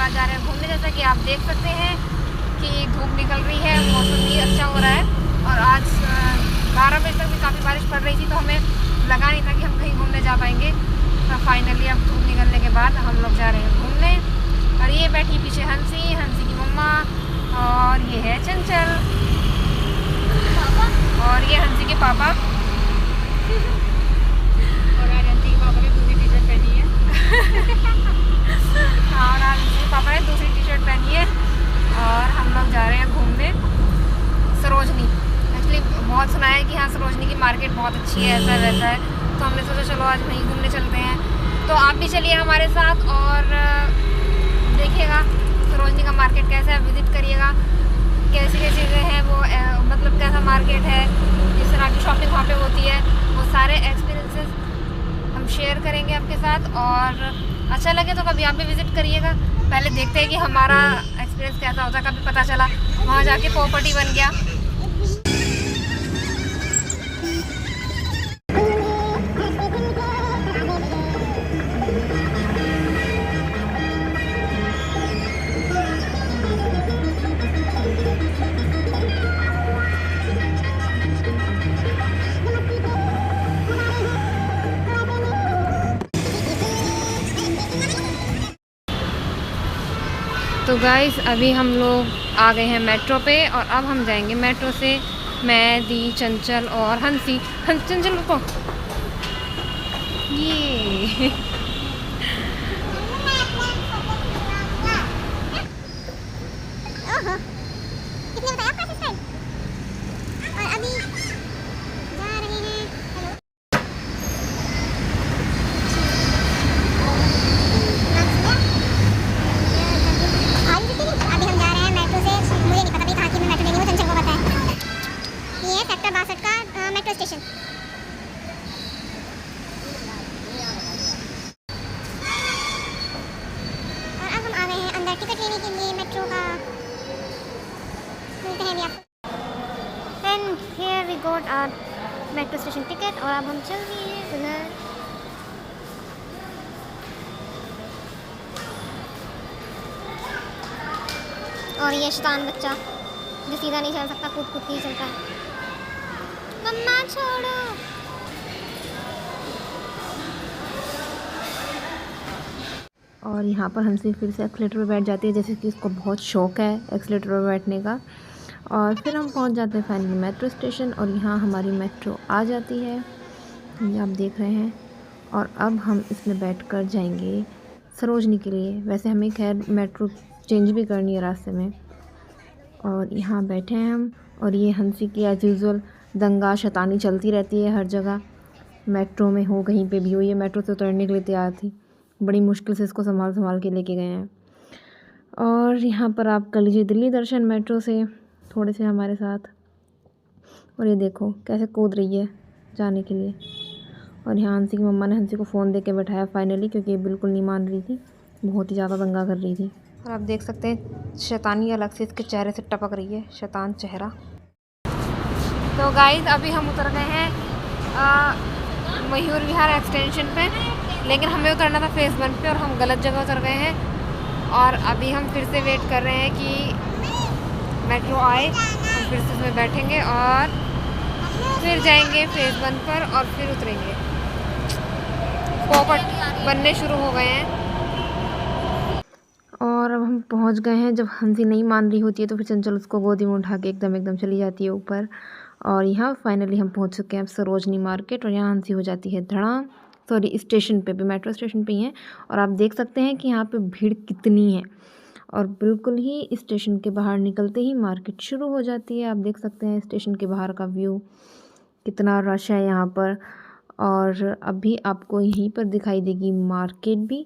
बाद जा रहे हैं घूमने। जैसा कि आप देख सकते हैं कि धूप निकल रही है, मौसम भी अच्छा हो रहा है। और आज 12 बजे तक भी काफ़ी बारिश पड़ रही थी, तो हमें लगा नहीं था कि हम कहीं घूमने जा पाएंगे। फाइनली अब धूप निकलने के बाद हम लोग जा रहे हैं घूमने। और ये बैठी पीछे हंसी की मम्मा, और ये है चंचल, और ये हंसी के पापा। और आज हंसी के पापा ने दूसरी टी शर्ट पहनी है। और आज हंसी के पापा ने दूसरी टी शर्ट पहनी है। और हम लोग जा रहे हैं घूमने सरोजनी। एक्चुअली बहुत सुना है कि हाँ सरोजनी की मार्केट बहुत अच्छी है, ऐसा वैसा है, तो हमने सोचा चलो आज वहीं घूमने चलते हैं। तो आप भी चलिए हमारे साथ और देखिएगा सरोजनी का मार्केट कैसा है, विज़िट करिएगा, कैसी कैसी चीज़ें हैं वो, मतलब कैसा मार्केट है, जिस तरह की शॉपिंग वहाँ पे होती है, वो सारे एक्सपीरियंसेस हम शेयर करेंगे आपके साथ। और अच्छा लगे तो कभी आप भी विज़िट करिएगा। पहले देखते हैं कि हमारा एक्सपीरियंस कैसा होता है। कभी पता चला वहाँ जाके प्रॉपर्टी बन गया। तो गाइस अभी हम लोग आ गए हैं मेट्रो पे, और अब हम जाएंगे मेट्रो से। मैं, दी, चंचल और हंसी। चंचल रुको, ये मेट्रो स्टेशन। और अब हम आ गए हैं अंदर टिकट लेने के लिए मेट्रो का। मिलते हैं अभी आपको। And here we got our metro station ticket, और अब हम चल रहे हैं उधर। और ये शैतान बच्चा जो सीधा नहीं चल सकता, कूद कूद के ही चलता है। मम्मा छोड़ो। और यहाँ पर हंसी फिर से एक्सीलेटर पर बैठ जाती है, जैसे कि उसको बहुत शौक है एक्सीलेटर पर बैठने का। और फिर हम पहुँच जाते हैं फाइनली मेट्रो स्टेशन, और यहाँ हमारी मेट्रो आ जाती है, ये आप देख रहे हैं। और अब हम इसमें बैठकर जाएंगे सरोजनी के लिए। वैसे हमें खैर मेट्रो चेंज भी करनी है रास्ते में। और यहाँ बैठे हैं हम, और ये हंसी की एज़ यूजुअल दंगा शैतानी चलती रहती है हर जगह, मेट्रो में हो कहीं पे भी हो। ये मेट्रो से उतरने के लिए तैयार थी, बड़ी मुश्किल से इसको संभाल के लेके गए हैं। और यहाँ पर आप कर लीजिए दिल्ली दर्शन मेट्रो से थोड़े से हमारे साथ। और ये देखो कैसे कूद रही है जाने के लिए। और यहाँ हंसी की मम्मा ने हंसी को फ़ोन दे के बैठाया फाइनली, क्योंकि ये बिल्कुल नहीं मान रही थी, बहुत ही ज़्यादा दंगा कर रही थी। और आप देख सकते हैं शैतानी अलग से इसके चेहरे से टपक रही है, शैतान चेहरा। तो गाइस अभी हम उतर गए हैं मयूर विहार एक्सटेंशन पे, लेकिन हमें उतरना था फेज़ 1 पे, और हम गलत जगह उतर गए हैं। और अभी हम फिर से वेट कर रहे हैं कि मेट्रो आए, हम फिर से उसमें बैठेंगे और फिर जाएंगे फेज़ 1 पर, और फिर उतरेंगे। पॉपट बनने शुरू हो गए हैं। और अब हम पहुंच गए हैं। जब हंसी नहीं मान रही होती है तो फिर चंचल उसको गोदी में उठा के एकदम चली जाती है ऊपर। और यहाँ फाइनली हम पहुंच चुके हैं अब सरोजनी मार्केट, और यहाँ हंसी हो जाती है धड़ाम। सॉरी, स्टेशन पे भी, मेट्रो स्टेशन पे ही है। और आप देख सकते हैं कि यहाँ पे भीड़ कितनी है, और बिल्कुल ही स्टेशन के बाहर निकलते ही मार्केट शुरू हो जाती है। आप देख सकते हैं स्टेशन के बाहर का व्यू, कितना रश है यहाँ पर। और अभी आपको यहीं पर दिखाई देगी मार्केट भी।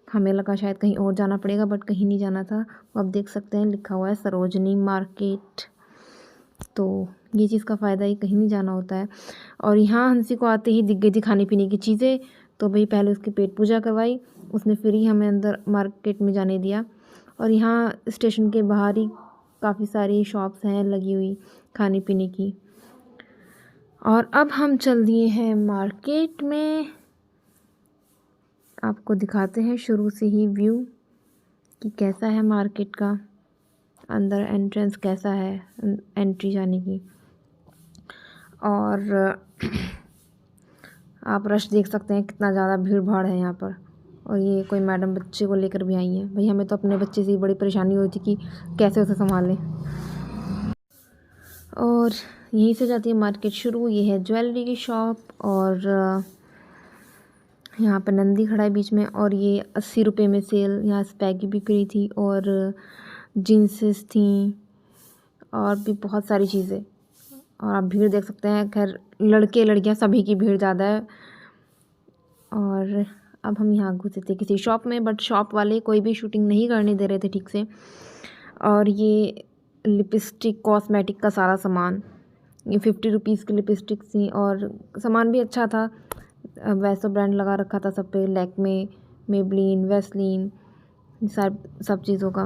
हमें लगा शायद कहीं और जाना पड़ेगा, बट कहीं नहीं जाना था। आप देख सकते हैं लिखा हुआ है सरोजनी मार्केट, तो ये चीज़ का फ़ायदा ही, कहीं नहीं जाना होता है। और यहाँ हंसी को आते ही दिख गई थी खाने पीने की चीज़ें, तो भाई पहले उसकी पेट पूजा करवाई, उसने फिर ही हमें अंदर मार्केट में जाने दिया। और यहाँ स्टेशन के बाहर ही काफ़ी सारी शॉप्स हैं लगी हुई खाने पीने की। और अब हम चल दिए हैं मार्केट में, आपको दिखाते हैं शुरू से ही व्यू कि कैसा है मार्केट का अंदर एंट्रेंस, कैसा है एंट्री जाने की। और आप रश देख सकते हैं, कितना ज़्यादा भीड़ भाड़ है यहाँ पर। और ये कोई मैडम बच्चे को लेकर भी आई हैं। भाई हमें तो अपने बच्चे से ही बड़ी परेशानी हुई थी कि कैसे उसे संभालें। और यहीं से जाती है मार्केट शुरू। ये है ज्वेलरी की शॉप और यहाँ पर नंदी खड़ा है बीच में। और ये 80 रुपये में सेल, यहाँ स्पैगी बिक रही थी और जीन्सेस थी और भी बहुत सारी चीज़ें। और आप भीड़ देख सकते हैं। खैर लड़के लड़कियाँ सभी की भीड़ ज़्यादा है। और अब हम यहाँ घुसे थे किसी शॉप में, बट शॉप वाले कोई भी शूटिंग नहीं करने दे रहे थे ठीक से। और ये लिपस्टिक कॉस्मेटिक का सारा सामान, ये 50 रुपीज़ की लिपस्टिक थी और सामान भी अच्छा था। वैसा ब्रांड लगा रखा था सब पे, लैक्मे, मेबलिन, वैसलीन, सब चीज़ों का।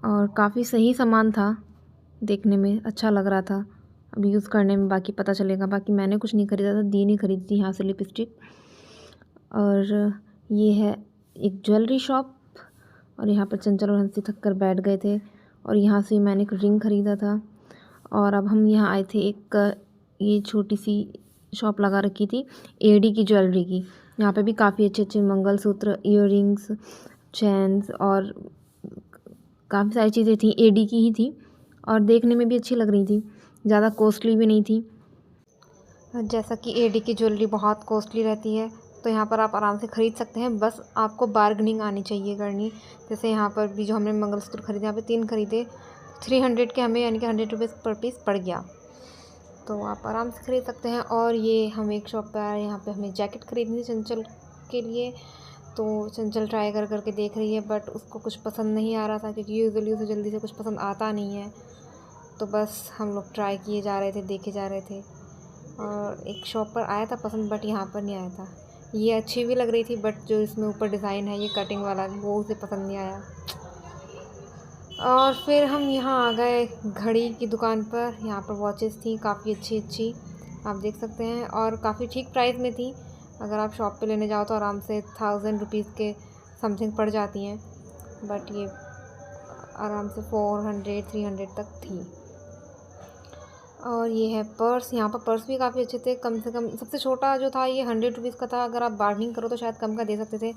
और काफ़ी सही सामान था, देखने में अच्छा लग रहा था। अब यूज़ करने में बाकी पता चलेगा। बाकी मैंने कुछ नहीं ख़रीदा था, दी नहीं खरीदी थी यहाँ से लिपस्टिक। और ये है एक ज्वेलरी शॉप और यहाँ पर चंचल और हंसी थक कर बैठ गए थे और यहाँ से मैंने एक रिंग ख़रीदा था। और अब हम यहाँ आए थे, एक ये छोटी सी शॉप लगा रखी थी एडी की ज्वेलरी की। यहाँ पे भी काफ़ी अच्छे अच्छे मंगलसूत्र, ईयररिंग्स, चेन्स और काफ़ी सारी चीज़ें थी, एडी की ही थी और देखने में भी अच्छी लग रही थी, ज़्यादा कॉस्टली भी नहीं थी। जैसा कि एडी की ज्वेलरी बहुत कॉस्टली रहती है तो यहाँ पर आप आराम से ख़रीद सकते हैं, बस आपको बार्गेनिंग आनी चाहिए करनी। जैसे यहाँ पर भी जो हमने मंगलसूत्र ख़रीदे, यहाँ पे 3 ख़रीदे, 300 के हमें, यानी कि 100 रुपीज़ पर पीस पड़ गया। तो आप आराम से ख़रीद सकते हैं। और ये हम एक शॉप पर आए, यहाँ पे हमें जैकेट ख़रीदनी थी चंचल के लिए। तो चंचल ट्राई कर करके देख रही है, बट उसको कुछ पसंद नहीं आ रहा था क्योंकि यूजुअली उसे जल्दी से कुछ पसंद आता नहीं है। तो बस हम लोग ट्राई किए जा रहे थे, देखे जा रहे थे। और एक शॉप पर आया था पसंद, बट यहाँ पर नहीं आया था। ये अच्छी भी लग रही थी, बट जो इसमें ऊपर डिज़ाइन है ये कटिंग वाला, वो उसे पसंद नहीं आया। और फिर हम यहाँ आ गए घड़ी की दुकान पर। यहाँ पर वॉचेस थी काफ़ी अच्छी अच्छी, आप देख सकते हैं, और काफ़ी ठीक प्राइस में थी। अगर आप शॉप पे लेने जाओ तो आराम से 1000 रुपीज़ के समथिंग पड़ जाती हैं, बट ये आराम से 400 300 तक थी। और ये है पर्स। यहाँ पर पर्स भी काफ़ी अच्छे थे, कम से कम सबसे छोटा जो था ये 100 रुपीज़ का था। अगर आप बार्गेनिंग करो तो शायद कम का दे सकते थे,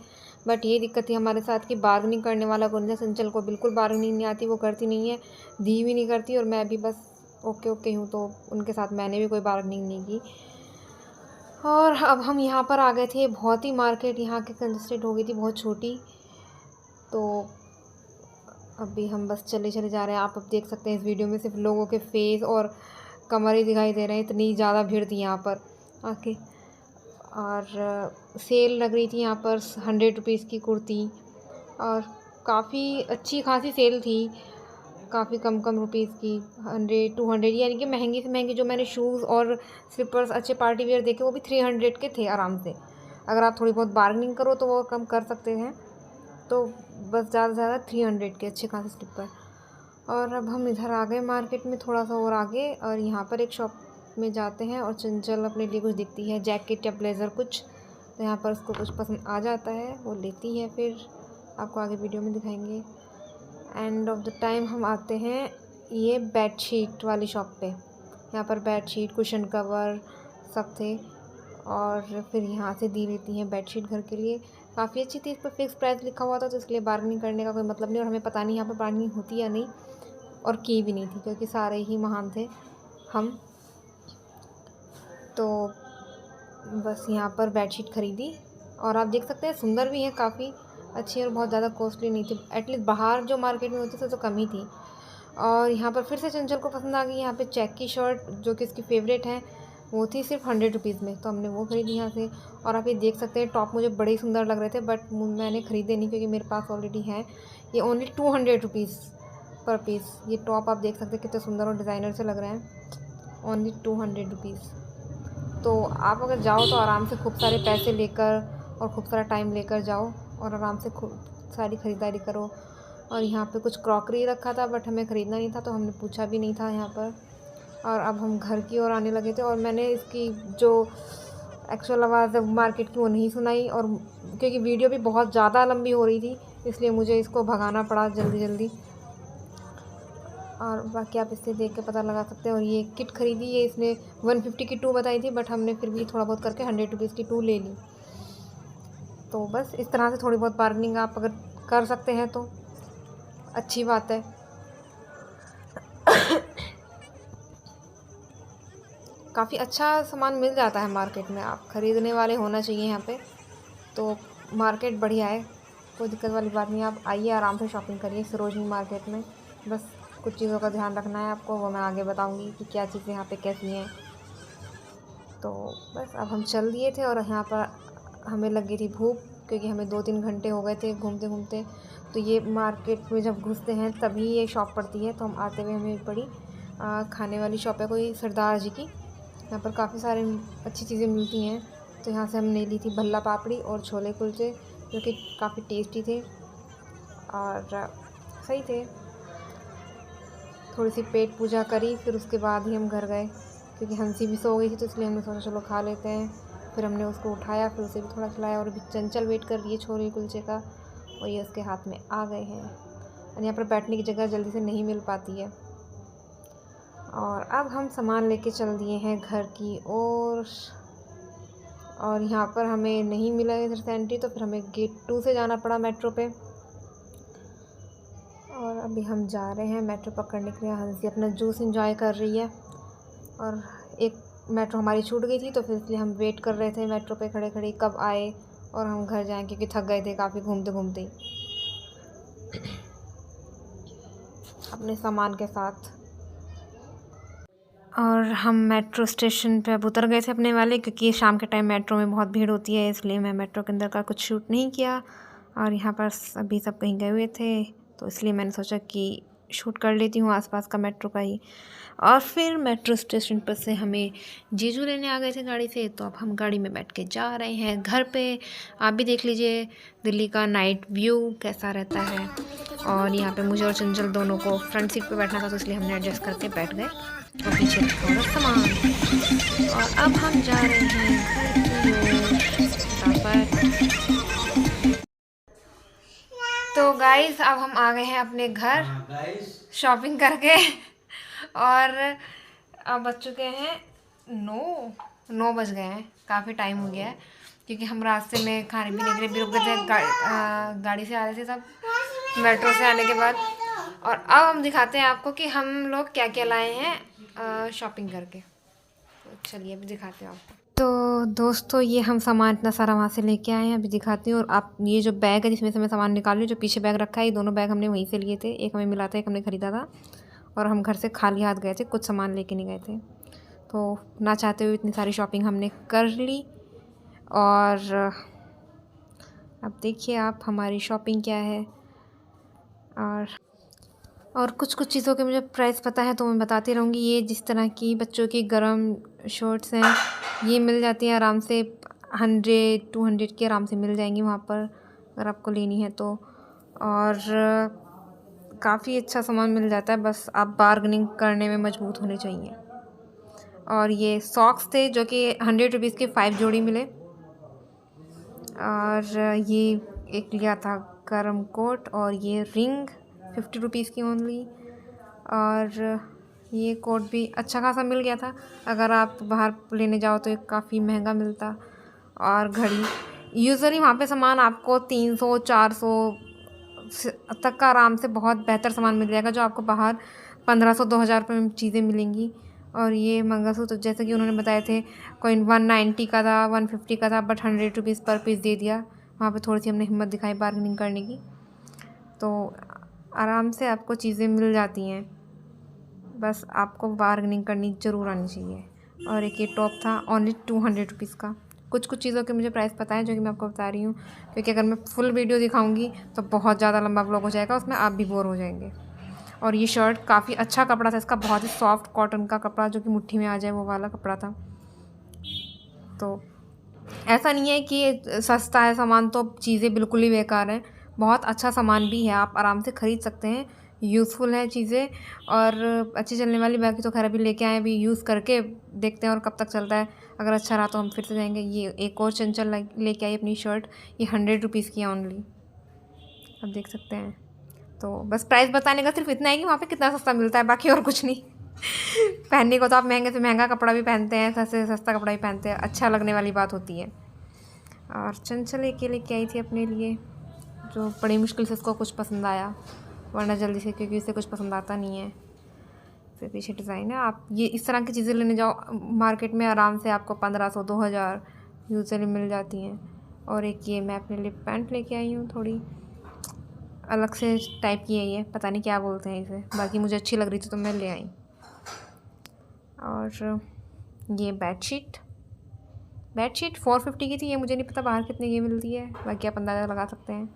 बट ये दिक्कत थी हमारे साथ कि बार्गेनिंग करने वाला कौन था। चंचल को बिल्कुल बार्गेनिंग नहीं आती, वो करती नहीं है, दी भी नहीं करती, और मैं भी बस ओके ओके हूँ, तो उनके साथ मैंने भी कोई बार्गेनिंग नहीं की। और अब हम यहाँ पर आ गए थे, बहुत ही मार्केट यहाँ के कंजस्टेड हो गई थी, बहुत छोटी। तो अभी हम बस चले चले जा रहे हैं। आप अब देख सकते हैं इस वीडियो में सिर्फ लोगों के फेस और कमर ही दिखाई दे रहे हैं, इतनी ज़्यादा भीड़ थी यहाँ पर आके। और सेल लग रही थी यहाँ पर 100 रुपीज़ की कुर्ती, और काफ़ी अच्छी खासी सेल थी, काफ़ी कम कम रुपीज़ की, 100 200, यानी कि महंगी से महंगी जो मैंने शूज़ और स्लीपर्स अच्छे पार्टी वेयर देखे वो भी 300 के थे आराम से। अगर आप थोड़ी बहुत बार्गेनिंग करो तो वो कम कर सकते हैं, तो बस ज़्यादा से ज़्यादा 300 के अच्छे खासे स्लीपर। और अब हम इधर आ गए मार्केट में थोड़ा सा और आगे, और यहाँ पर एक शॉप में जाते हैं और चंचल अपने लिए कुछ दिखती है, जैकेट या ब्लेज़र कुछ, तो यहाँ पर उसको कुछ पसंद आ जाता है, वो लेती है, फिर आपको आगे वीडियो में दिखाएंगे। एंड ऑफ द टाइम हम आते हैं ये बेडशीट वाली शॉप पे। यहाँ पर बेडशीट, कुशन कवर सब थे, और फिर यहाँ से दी लेती हैं बेडशीट घर के लिए। काफ़ी अच्छी थी, इस पर फिक्स प्राइस लिखा हुआ था, तो इसलिए बार्गेनिंग करने का कोई मतलब नहीं, और हमें पता नहीं यहाँ पर बार्गेनिंग होती या नहीं, और की भी नहीं थी क्योंकि सारे ही महान थे हम। तो बस यहाँ पर बेडशीट ख़रीदी, और आप देख सकते हैं सुंदर भी है, काफ़ी अच्छी, और बहुत ज़्यादा कॉस्टली नहीं थी। एटलीस्ट बाहर जो मार्केट में होती थी तो कम ही थी। और यहाँ पर फिर से चंचल को पसंद आ गई यहाँ पे चेक की शर्ट, जो कि इसकी फेवरेट है, वो थी सिर्फ 100 रुपीज़ में, तो हमने वो ख़रीदी यहाँ से। और आप ये देख सकते हैं टॉप मुझे बड़े ही सुंदर लग रहे थे, बट मैंने ख़रीदे नहीं क्योंकि मेरे पास ऑलरेडी है। ये ओनली 200 रुपीज़ पर पीस। ये टॉप आप देख सकते हैं कितने सुंदर और डिज़ाइनर से लग रहे हैं, ओनली 200 रुपीज़। तो आप अगर जाओ तो आराम से खूब सारे पैसे लेकर और खूब सारा टाइम लेकर जाओ और आराम से खूब सारी ख़रीदारी करो। और यहाँ पे कुछ क्रॉकरी रखा था, बट हमें ख़रीदना नहीं था तो हमने पूछा भी नहीं था यहाँ पर। और अब हम घर की ओर आने लगे थे, और मैंने इसकी जो एक्चुअल आवाज़ है मार्केट की वो नहीं सुनाई, और क्योंकि वीडियो भी बहुत ज़्यादा लंबी हो रही थी, इसलिए मुझे इसको भगाना पड़ा जल्दी जल्दी। और बाकी आप इससे देख के पता लगा सकते हैं। और ये किट ख़रीदी, ये इसने 150 की 2 बताई थी, बट हमने फिर भी थोड़ा बहुत करके 100 रुपीज़ की 2 ले ली। तो बस इस तरह से थोड़ी बहुत बार्गेनिंग आप अगर कर सकते हैं तो अच्छी बात है। काफ़ी अच्छा सामान मिल जाता है मार्केट में, आप ख़रीदने वाले होना चाहिए यहाँ पे। तो मार्केट बढ़िया है, कोई दिक्कत वाली बात नहीं। आप आइए, आराम से शॉपिंग करिए सरोजनी मार्केट में। बस कुछ चीज़ों का ध्यान रखना है आपको, वो मैं आगे बताऊंगी कि क्या चीज़ें यहाँ पे कैसी हैं। तो बस अब हम चल दिए थे और यहाँ पर हमें लग गई थी भूख, क्योंकि हमें 2-3 घंटे हो गए थे घूमते घूमते। तो ये मार्केट में जब घुसते हैं तभी ये शॉप पड़ती है। तो हम आते हुए हमें पड़ी खाने वाली शॉप है कोई सरदार जी की। यहाँ पर काफ़ी सारी अच्छी चीज़ें मिलती हैं। तो यहाँ से हमने ली थी भल्ला पापड़ी और छोले कुलचे, जो कि काफ़ी टेस्टी थे और सही थे। थोड़ी सी पेट पूजा करी, फिर उसके बाद ही हम घर गए, क्योंकि हंसी भी सो गई थी, तो इसलिए हमने सोचा चलो खा लेते हैं। फिर हमने उसको उठाया, फिर उसे भी थोड़ा खिलाया। और अभी चंचल वेट कर रही है छोले कुलचे का, और ये उसके हाथ में आ गए हैं। और यहाँ पर बैठने की जगह जल्दी से नहीं मिल पाती है। और अब हम सामान लेके चल दिए हैं घर की ओर। और यहाँ पर हमें नहीं मिला इधर से एंट्री, तो फिर हमें गेट 2 से जाना पड़ा मेट्रो पे। और अभी हम जा रहे हैं मेट्रो पकड़ने के लिए। हंसी अपना जूस एंजॉय कर रही है। और एक मेट्रो हमारी छूट गई थी, तो फिर इसलिए हम वेट कर रहे थे मेट्रो पे खड़े खड़े कब आए और हम घर जाएं, क्योंकि थक गए थे काफ़ी घूमते घूमते ही अपने सामान के साथ। और हम मेट्रो स्टेशन पे अब उतर गए थे अपने वाले, क्योंकि शाम के टाइम मेट्रो में बहुत भीड़ होती है, इसलिए मैं मेट्रो के अंदर का कुछ शूट नहीं किया। और यहाँ पर अभी सब कहीं गए हुए थे, तो इसलिए मैंने सोचा कि शूट कर लेती हूँ आसपास का मेट्रो का ही। और फिर मेट्रो स्टेशन पर से हमें जीजू लेने आ गए थे गाड़ी से, तो अब हम गाड़ी में बैठ के जा रहे हैं घर पे। आप भी देख लीजिए दिल्ली का नाइट व्यू कैसा रहता है। और यहाँ पे मुझे और चंचल दोनों को फ्रंट सीट पे बैठना था, तो इसलिए हमने एडजस्ट करके बैठ गए और पीछे थोड़ा सामान। और अब हम जा रहे हैं घर की ओर। तो गाइस अब हम आ गए हैं अपने घर शॉपिंग करके। और अब बज चुके हैं 9 बज गए हैं, काफ़ी टाइम हो गया है, क्योंकि हम रास्ते में खाने पीने के लिए भी रुक गए थे। गाड़ी से आ रहे थे तब, मेट्रो से आने के बाद। और अब हम दिखाते हैं आपको कि हम लोग क्या क्या लाए हैं शॉपिंग करके। तो चलिए अभी दिखाते हैं आपको। तो दोस्तों ये हम सामान इतना सारा वहाँ से लेके आए हैं, अभी दिखाती हूँ। और आप ये जो बैग है जिसमें से मैं सामान निकाल रही हूँ, जो पीछे बैग रखा है, ये दोनों बैग हमने वहीं से लिए थे। एक हमें मिला था, एक हमने ख़रीदा था। और हम घर से खाली हाथ गए थे, कुछ सामान लेके नहीं गए थे। तो ना चाहते हुए इतनी सारी शॉपिंग हमने कर ली। और अब देखिए आप हमारी शॉपिंग क्या है। और कुछ चीज़ों के मुझे प्राइस पता है, तो मैं बताती रहूँगी। ये जिस तरह की बच्चों की गर्म शॉर्ट्स हैं, ये मिल जाती हैं आराम से 100-200 की आराम से मिल जाएंगी वहाँ पर, अगर आपको लेनी है तो। और काफ़ी अच्छा सामान मिल जाता है, बस आप बार्गेनिंग करने में मजबूत होने चाहिए। और ये सॉक्स थे जो कि 100 रुपीज़ के 5 जोड़ी मिले। और ये एक लिया था गर्म कोट, और ये रिंग 50 रुपीज़ की ओनली। और ये कोट भी अच्छा खासा मिल गया था, अगर आप बाहर लेने जाओ तो ये काफ़ी महंगा मिलता। और घड़ी, यूजुअली वहाँ पे सामान आपको 300-400 तक का आराम से बहुत बेहतर सामान मिल जाएगा, जो आपको बाहर 1500-2000 रुपये में चीज़ें मिलेंगी। और ये मंगलसूत्र जैसे कि उन्होंने बताए थे, कोई 190 का था, 150 का था, बट 100 रुपीज़ पर पीस दे दिया। वहाँ पे थोड़ी सी हमने हिम्मत दिखाई बार्गेनिंग करने की, तो आराम से आपको चीज़ें मिल जाती हैं, बस आपको बार्गेनिंग करनी ज़रूर आनी चाहिए। और एक ये टॉप था ओनली 200 रुपीज़ का। कुछ चीज़ों के मुझे प्राइस पता है, जो कि मैं आपको बता रही हूँ, क्योंकि अगर मैं फुल वीडियो दिखाऊंगी तो बहुत ज़्यादा लंबा व्लॉग हो जाएगा, उसमें आप भी बोर हो जाएंगे। और ये शर्ट काफ़ी अच्छा कपड़ा था इसका, बहुत ही सॉफ्ट कॉटन का कपड़ा, जो कि मुट्ठी में आ जाए वो वाला कपड़ा था। तो ऐसा नहीं है कि सस्ता है सामान तो चीज़ें बिल्कुल ही बेकार हैं, बहुत अच्छा सामान भी है, आप आराम से ख़रीद सकते हैं, यूज़फुल है चीज़ें और अच्छी चलने वाली। बाकी तो खैर अभी लेके आए, अभी यूज़ करके देखते हैं और कब तक चलता है। अगर अच्छा रहा तो हम फिर से जाएंगे। ये एक और चंचल लेके आई अपनी शर्ट, ये 100 रुपीज़ की है ओनली, आप देख सकते हैं। तो बस प्राइस बताने का सिर्फ इतना है कि वहाँ पे कितना सस्ता मिलता है, बाकी और कुछ नहीं। पहनने को तो आप महंगे से महंगा कपड़ा भी पहनते हैं, सस्ते से सस्ता कपड़ा भी पहनते हैं, अच्छा लगने वाली बात होती है। और चंचल के लेके आई थी अपने लिए, जो बड़ी मुश्किल से उसको कुछ पसंद आया, वरना जल्दी से क्योंकि उसे कुछ पसंद आता नहीं है। फिर पीछे डिज़ाइन है। आप ये इस तरह की चीज़ें लेने जाओ मार्केट में, आराम से आपको 1500 2000 यूजुअली मिल जाती हैं। और एक ये मैं अपने लिए पैंट लेके आई हूँ, थोड़ी अलग से टाइप की है ये, पता नहीं क्या बोलते हैं इसे, बाकी मुझे अच्छी लग रही थी तो मैं ले आई। और ये बेडशीट 450 की थी, ये मुझे नहीं पता बाहर कितने की मिलती है, बाकी आप अंदाज़ा लगा सकते हैं।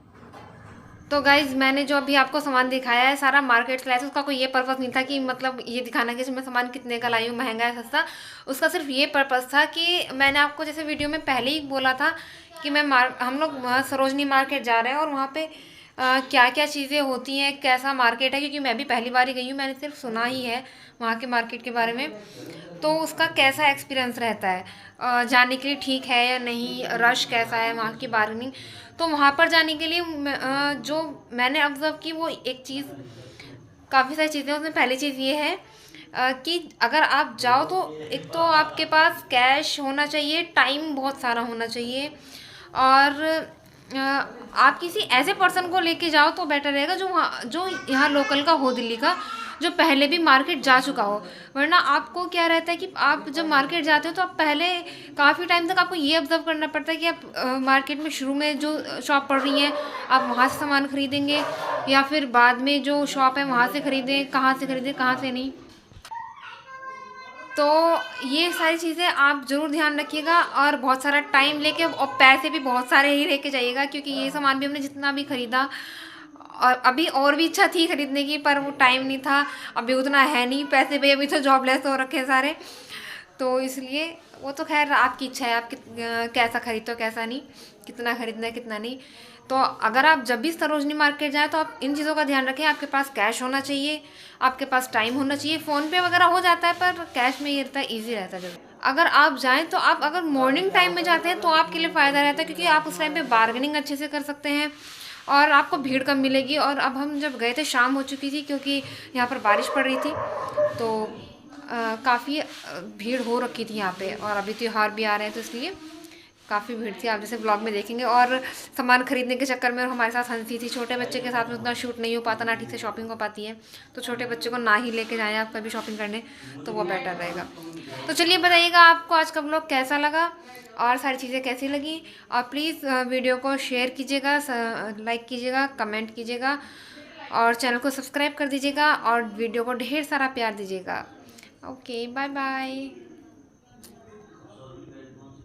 तो गाइज़ मैंने जो अभी आपको सामान दिखाया है सारा मार्केट से लाया था, उसका कोई ये पर्पज़ नहीं था कि मतलब ये दिखाना कि मैं सामान कितने का लाई हूँ, महंगा है सस्ता। उसका सिर्फ ये पर्पज़ था कि मैंने आपको जैसे वीडियो में पहले ही बोला था कि हम लोग सरोजनी मार्केट जा रहे हैं और वहाँ पे क्या क्या चीज़ें होती हैं, कैसा मार्केट है, क्योंकि मैं भी पहली बार ही गई हूँ, मैंने सिर्फ सुना ही है वहाँ के मार्केट के बारे में। तो उसका कैसा एक्सपीरियंस रहता है, जाने के लिए ठीक है या नहीं, रश कैसा है, वहाँ की बार्गेनिंग। तो वहाँ पर जाने के लिए जो मैंने ऑब्ज़र्व की वो एक चीज़, काफ़ी सारी चीज़ें, उसमें पहली चीज़ ये है कि अगर आप जाओ तो एक तो आपके पास कैश होना चाहिए, टाइम बहुत सारा होना चाहिए, और आप किसी ऐसे पर्सन को लेके जाओ तो बेटर रहेगा जो यहाँ लोकल का हो, दिल्ली का, जो पहले भी मार्केट जा चुका हो। वरना आपको क्या रहता है कि आप जब मार्केट जाते हो तो आप पहले काफ़ी टाइम तक आपको ये ऑब्ज़र्व करना पड़ता है कि आप मार्केट में शुरू में जो शॉप पड़ रही है आप वहाँ से सामान ख़रीदेंगे, या फिर बाद में जो शॉप है वहाँ से ख़रीदें, कहाँ से नहीं। तो ये सारी चीज़ें आप ज़रूर ध्यान रखिएगा, और बहुत सारा टाइम लेके और पैसे भी बहुत सारे ही लेके जाइएगा, क्योंकि ये सामान भी हमने जितना भी ख़रीदा, और अभी और भी इच्छा थी ख़रीदने की, पर वो टाइम नहीं था, अभी उतना है नहीं, पैसे भी अभी तो जॉबलेस हो रखे सारे, तो इसलिए वो तो खैर आपकी इच्छा है, आप कैसा खरीदते हो कैसा नहीं, कितना खरीदना है कितना नहीं। तो अगर आप जब भी सरोजनी मार्केट जाएँ तो आप इन चीज़ों का ध्यान रखें, आपके पास कैश होना चाहिए, आपके पास टाइम होना चाहिए। फ़ोन पे वगैरह हो जाता है, पर कैश में ये रहता है, ईजी रहता है। जब अगर आप जाएँ तो आप अगर मॉर्निंग टाइम में जाते हैं तो आपके लिए फ़ायदा रहता है, क्योंकि आप उस टाइम पे बार्गेनिंग अच्छे से कर सकते हैं और आपको भीड़ कम मिलेगी। और अब हम जब गए थे शाम हो चुकी थी, क्योंकि यहाँ पर बारिश पड़ रही थी, तो काफ़ी भीड़ हो रखी थी यहाँ पे, और अभी त्यौहार भी आ रहे हैं तो इसलिए काफ़ी भीड़ थी, आप जैसे ब्लॉग में देखेंगे। और सामान खरीदने के चक्कर में हमारे साथ हंसी थी, छोटे बच्चे के साथ में उतना शूट नहीं हो पाता, ना ठीक से शॉपिंग हो पाती है, तो छोटे बच्चे को ना ही लेके जाएं आप कभी शॉपिंग करने, तो वो बेटर रहेगा। तो चलिए बताइएगा आपको आज का ब्लॉग कैसा लगा और सारी चीज़ें कैसी लगी, और प्लीज़ वीडियो को शेयर कीजिएगा, लाइक कीजिएगा, कमेंट कीजिएगा, और चैनल को सब्सक्राइब कर दीजिएगा, और वीडियो को ढेर सारा प्यार दीजिएगा। Okay, bye bye.